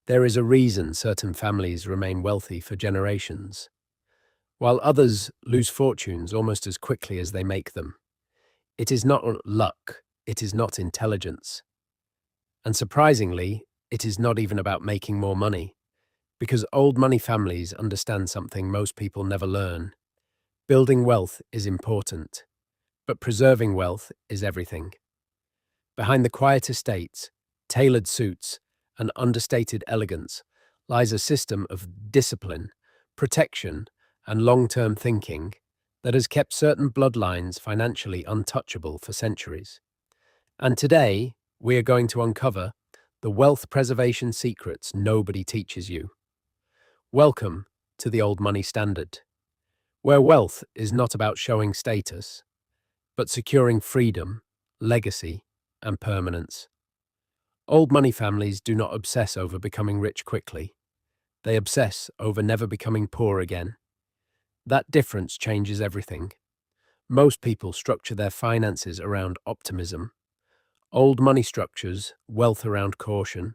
There is a reason certain families remain wealthy for generations, while others lose fortunes almost as quickly as they make them. It is not luck, it is not intelligence. And surprisingly, it is not even about making more money, because old money families understand something most people never learn. Building wealth is important, but preserving wealth is everything. Behind the quiet estates, tailored suits, and understated elegance lies a system of discipline, protection, and long-term thinking that has kept certain bloodlines financially untouchable for centuries. And today, we are going to uncover the wealth preservation secrets nobody teaches you. Welcome to the Old Money Standard, where wealth is not about showing status, but securing freedom, legacy, and permanence. Old money families do not obsess over becoming rich quickly. They obsess over never becoming poor again. That difference changes everything. Most people structure their finances around optimism. Old money structures wealth around caution.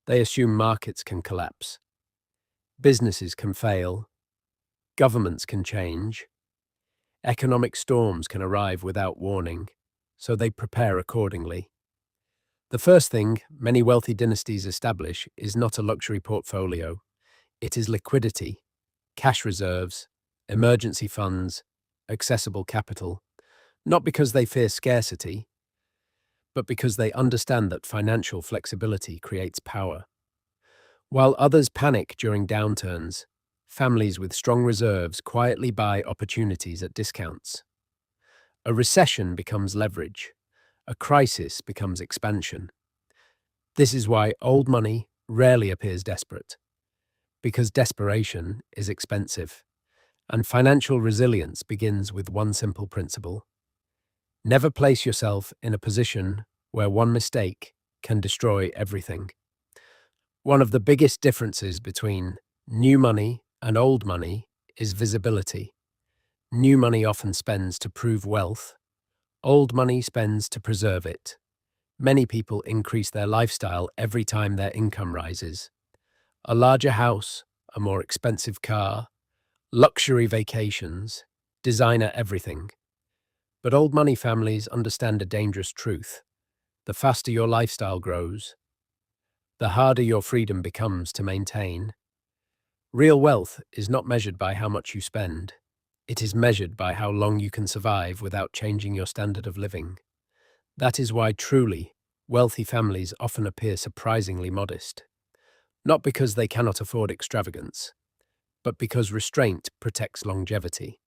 They assume markets can collapse. Businesses can fail. Governments can change. Economic storms can arrive without warning, so they prepare accordingly. The first thing many wealthy dynasties establish is not a luxury portfolio. It is liquidity, cash reserves, emergency funds, accessible capital, not because they fear scarcity, but because they understand that financial flexibility creates power. While others panic during downturns, families with strong reserves quietly buy opportunities at discounts. A recession becomes leverage. A crisis becomes expansion. This is why old money rarely appears desperate, because desperation is expensive, and financial resilience begins with one simple principle. Never place yourself in a position where one mistake can destroy everything. One of the biggest differences between new money and old money is visibility. New money often spends to prove wealth. Old money spends to preserve it. Many people increase their lifestyle every time their income rises. A larger house, a more expensive car, luxury vacations, designer everything. But old money families understand a dangerous truth. The faster your lifestyle grows, the harder your freedom becomes to maintain. Real wealth is not measured by how much you spend. It is measured by how long you can survive without changing your standard of living. That is why truly wealthy families often appear surprisingly modest. Not because they cannot afford extravagance, but because restraint protects longevity.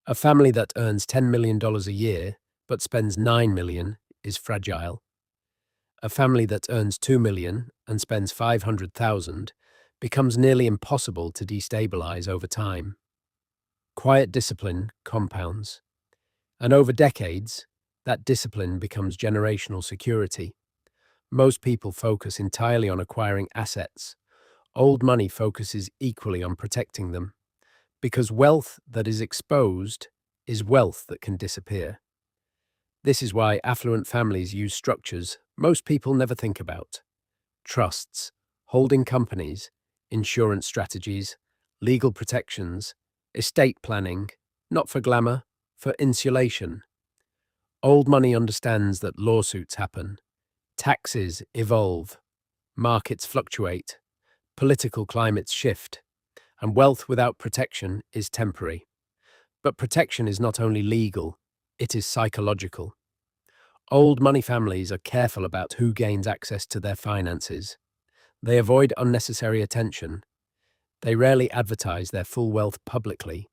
A family that earns $10 million a year but spends $9 million is fragile. A family that earns $2 million and spends $500,000 becomes nearly impossible to destabilize over time. Quiet discipline compounds, and over decades, that discipline becomes generational security. Most people focus entirely on acquiring assets. Old money focuses equally on protecting them, because wealth that is exposed is wealth that can disappear. This is why affluent families use structures most people never think about: trusts, holding companies, insurance strategies, legal protections, estate planning, not for glamour, for insulation. Old money understands that lawsuits happen, taxes evolve, markets fluctuate, political climates shift, and wealth without protection is temporary. But protection is not only legal, it is psychological. Old money families are careful about who gains access to their finances. They avoid unnecessary attention. They rarely advertise their full wealth publicly.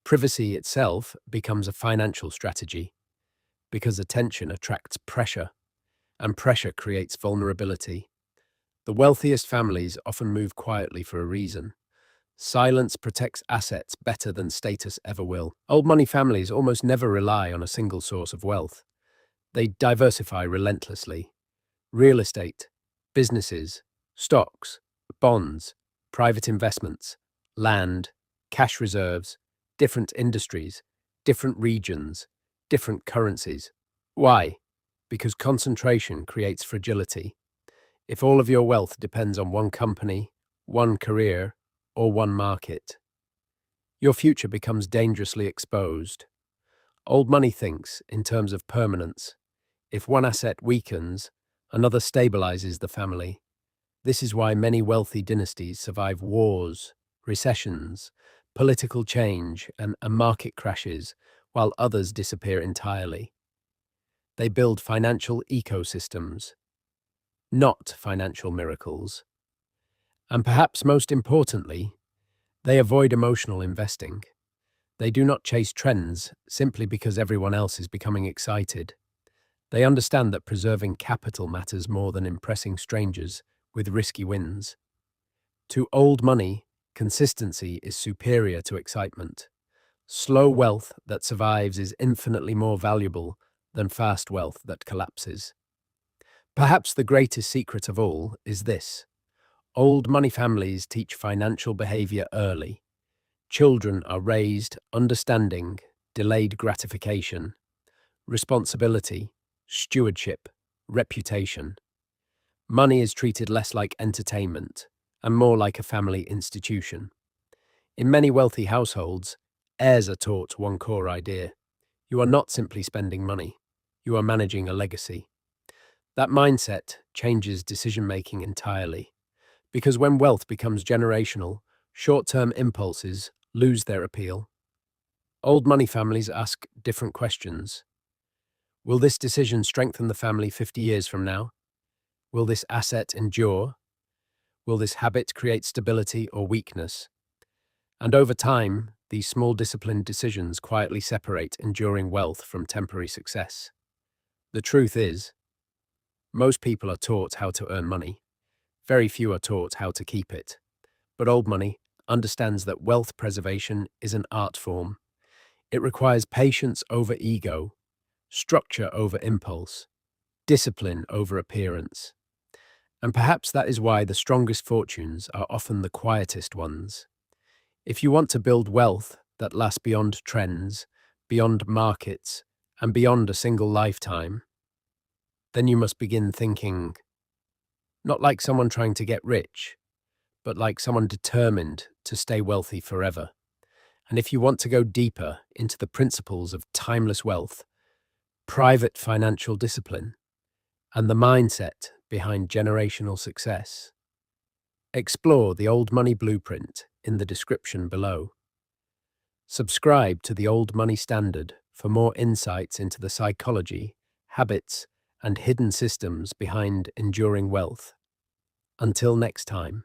Privacy itself becomes a financial strategy, because attention attracts pressure, and pressure creates vulnerability. The wealthiest families often move quietly for a reason. Silence protects assets better than status ever will. Old money families almost never rely on a single source of wealth. They diversify relentlessly. Real estate, businesses, stocks, bonds, private investments, land, cash reserves, different industries, different regions, different currencies. Why? Because concentration creates fragility. If all of your wealth depends on one company, one career, or one market, your future becomes dangerously exposed. Old money thinks in terms of permanence. If one asset weakens, another stabilizes the family. This is why many wealthy dynasties survive wars, recessions, political change, and market crashes, while others disappear entirely. They build financial ecosystems, not financial miracles. And perhaps most importantly, they avoid emotional investing. They do not chase trends simply because everyone else is becoming excited. They understand that preserving capital matters more than impressing strangers with risky wins. To old money, consistency is superior to excitement. Slow wealth that survives is infinitely more valuable than fast wealth that collapses. Perhaps the greatest secret of all is this. Old money families teach financial behavior early. Children are raised understanding delayed gratification, responsibility, stewardship, reputation. Money is treated less like entertainment and more like a family institution. In many wealthy households, heirs are taught one core idea. You are not simply spending money, you are managing a legacy. That mindset changes decision-making entirely, because when wealth becomes generational, short-term impulses lose their appeal. Old money families ask different questions. Will this decision strengthen the family 50 years from now? Will this asset endure? Will this habit create stability or weakness? And over time, these small disciplined decisions quietly separate enduring wealth from temporary success. The truth is, most people are taught how to earn money. Very few are taught how to keep it. But old money understands that wealth preservation is an art form. It requires patience over ego, structure over impulse, discipline over appearance. And perhaps that is why the strongest fortunes are often the quietest ones. If you want to build wealth that lasts beyond trends, beyond markets, and beyond a single lifetime, then you must begin thinking not like someone trying to get rich, but like someone determined to stay wealthy forever. And if you want to go deeper into the principles of timeless wealth, private financial discipline, and the mindset behind generational success, explore the Old Money Blueprint in the description below. Subscribe to the Old Money Standard for more insights into the psychology, habits, and hidden systems behind enduring wealth. Until next time.